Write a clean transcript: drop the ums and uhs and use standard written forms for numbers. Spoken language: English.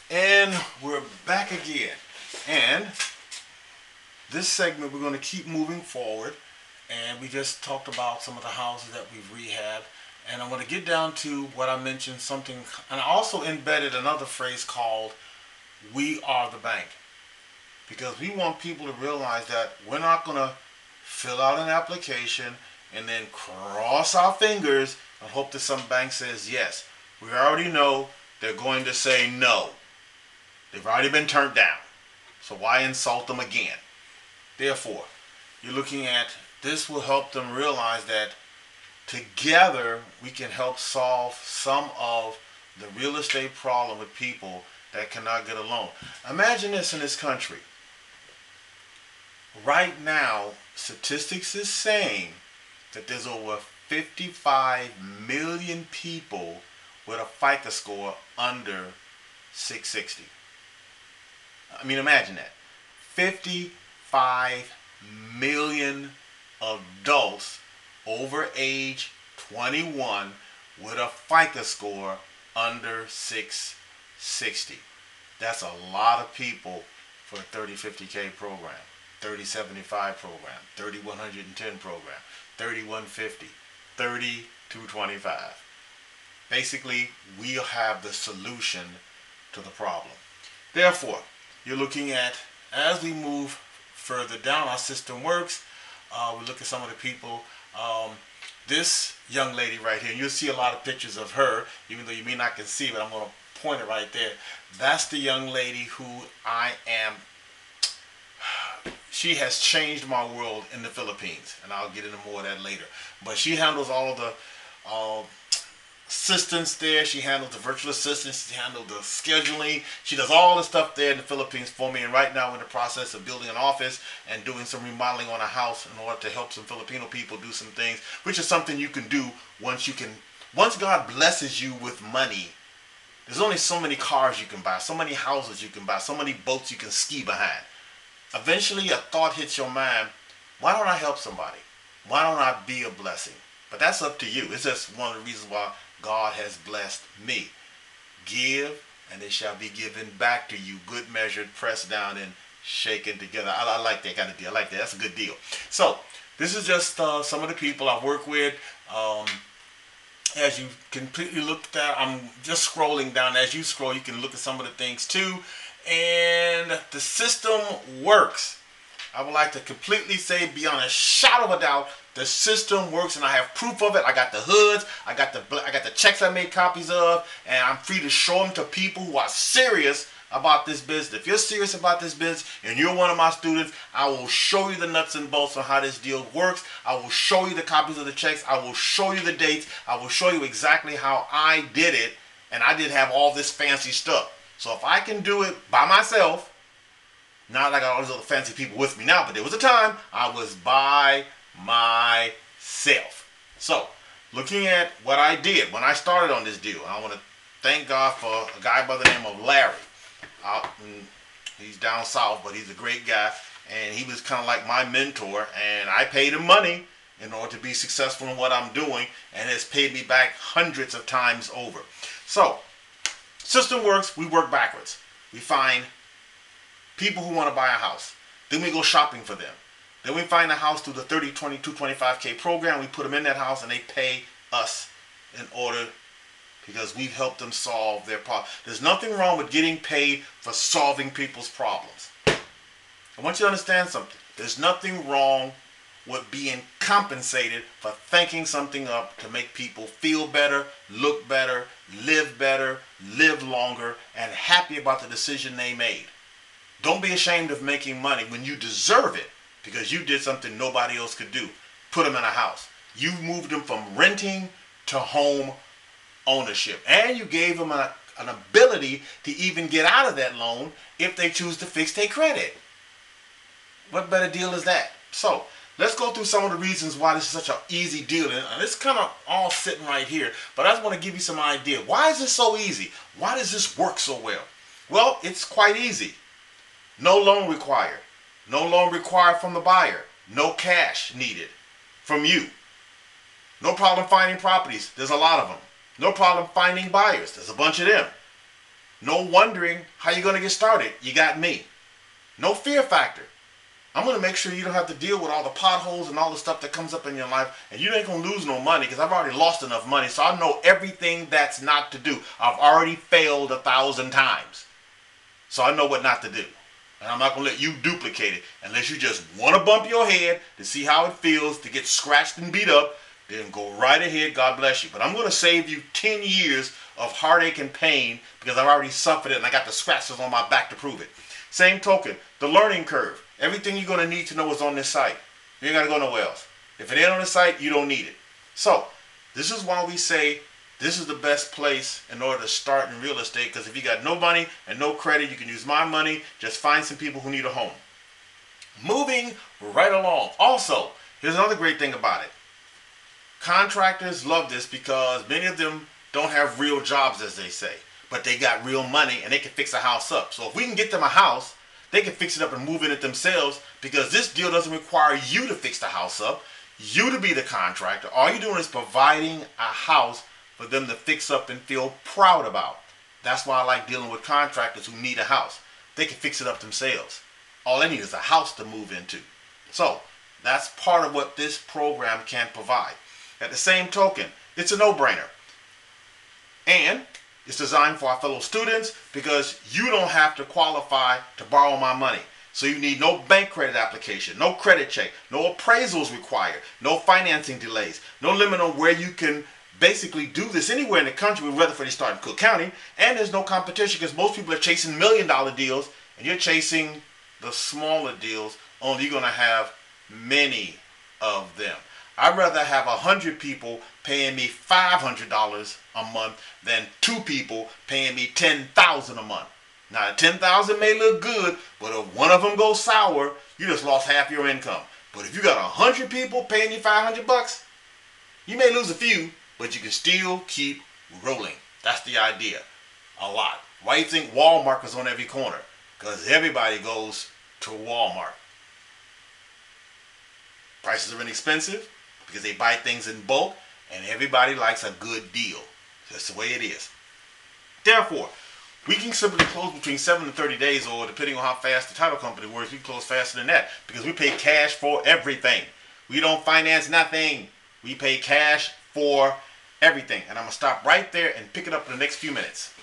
And we're back again. And this segment, we're going to keep moving forward. And we just talked about some of the houses that we've rehabbed. And I'm going to get down to what I mentioned something. And I also embedded another phrase called "We are the bank." Because we want people to realize that we're not going to fill out an application and then cross our fingers and hope that some bank says yes. We already know they're going to say no. They've already been turned down. So why insult them again? Therefore, you're looking at this will help them realize that together we can help solve some of the real estate problem with people that cannot get a loan. Imagine this in this country. Right now, statistics is saying that there's over 55 million people with a FICO score under 660. I mean, imagine that. 55 million adults over age 21 with a FICO score under 660. That's a lot of people for a 3050K program, 3075 program, 3110 program, 3150, 3225. Basically, we'll have the solution to the problem. Therefore, you're looking at, as we move further down, our system works. We look at some of the people. This young lady right here, you'll see a lot of pictures of her, even though you may not can see, but I'm going to point it right there. That's the young lady who I am. She has changed my world in the Philippines, and I'll get into more of that later. But she handles all of the assistants there. She handles the virtual assistants. She handles the scheduling. She does all the stuff there in the Philippines for me. And right now we're in the process of building an office and doing some remodeling on a house in order to help some Filipino people do some things, which is something you can do once God blesses you with money. There's only so many cars you can buy, so many houses you can buy, so many boats you can ski behind. Eventually a thought hits your mind, why don't I help somebody? Why don't I be a blessing? But that's up to you. It's just one of the reasons why God has blessed me. Give, and it shall be given back to you. Good measured, pressed down, and shaken together. I like that kind of deal. I like that. That's a good deal. So, this is just some of the people I work with. As you completely looked at, I'm just scrolling down. As you scroll, you can look at some of the things too. And the system works. I would like to completely say, beyond a shadow of a doubt, the system works, and I have proof of it. I got the hoods, I got the checks I made copies of, and I'm free to show them to people who are serious about this business. If you're serious about this business and you're one of my students, I will show you the nuts and bolts on how this deal works. I will show you the copies of the checks. I will show you the dates. I will show you exactly how I did it, and I didn't have all this fancy stuff. So if I can do it by myself, not like I got all these other fancy people with me now, but there was a time I was by myself. So, looking at what I did when I started on this deal, I want to thank God for a guy by the name of Larry. He's down south, but he's a great guy, and he was kind of like my mentor, and I paid him money in order to be successful in what I'm doing, and it's paid me back hundreds of times over. So, system works, we work backwards. We find people who want to buy a house. Then we go shopping for them. Then we find a house through the 30, 22, 25K program. We put them in that house and they pay us in order, because we've helped them solve their problem. There's nothing wrong with getting paid for solving people's problems. I want you to understand something. There's nothing wrong with being compensated for thinking something up to make people feel better, look better, live longer, and happy about the decision they made. Don't be ashamed of making money when you deserve it, because you did something nobody else could do. Put them in a house. You moved them from renting to home ownership. And you gave them an ability to even get out of that loan if they choose to fix their credit. What better deal is that? So, let's go through some of the reasons why this is such an easy deal. And it's kind of all sitting right here. But I just want to give you some idea. Why is this so easy? Why does this work so well? Well, it's quite easy. No loan required. No loan required from the buyer. No cash needed from you. No problem finding properties. There's a lot of them. No problem finding buyers. There's a bunch of them. No wondering how you're going to get started. You got me. No fear factor. I'm going to make sure you don't have to deal with all the potholes and all the stuff that comes up in your life, and you ain't going to lose no money because I've already lost enough money, so I know everything that's not to do. I've already failed 1,000 times, so I know what not to do. And I'm not going to let you duplicate it unless you just want to bump your head to see how it feels to get scratched and beat up. Then go right ahead. God bless you. But I'm going to save you 10 years of heartache and pain because I've already suffered it and I got the scratches on my back to prove it. Same token, the learning curve. Everything you're going to need to know is on this site. You ain't got to go nowhere else. If it ain't on the site, you don't need it. So, this is why we say this is the best place in order to start in real estate, because if you got no money and no credit, you can use my money. Just find some people who need a home. Moving right along. Also, here's another great thing about it. Contractors love this because many of them don't have real jobs, as they say, but they got real money and they can fix a house up. So if we can get them a house, they can fix it up and move in it themselves, because this deal doesn't require you to fix the house up, you to be the contractor. All you're doing is providing a house for them to fix up and feel proud about. That's why I like dealing with contractors who need a house. They can fix it up themselves. All they need is a house to move into. So that's part of what this program can provide. At the same token, it's a no-brainer. And it's designed for our fellow students because you don't have to qualify to borrow my money. So you need no bank credit application, no credit check, no appraisals required, no financing delays, no limit on where you can basically do this anywhere in the country, whether for they start in Cook County. And there's no competition because most people are chasing $1 million deals and you're chasing the smaller deals, only you're going to have many of them. I'd rather have 100 people paying me $500 a month than 2 people paying me $10,000 a month. Now, $10,000 may look good, but if one of them goes sour, you just lost half your income. But if you got 100 people paying you $500, you may lose a few, but you can still keep rolling. That's the idea. A lot. Why do you think Walmart is on every corner? Because everybody goes to Walmart. Prices are inexpensive because they buy things in bulk, and everybody likes a good deal. That's the way it is. Therefore, we can simply close between 7 and 30 days, or depending on how fast the title company works, we can close faster than that because we pay cash for everything. We don't finance nothing. We pay cash for everything. And I'm going to stop right there and pick it up in the next few minutes.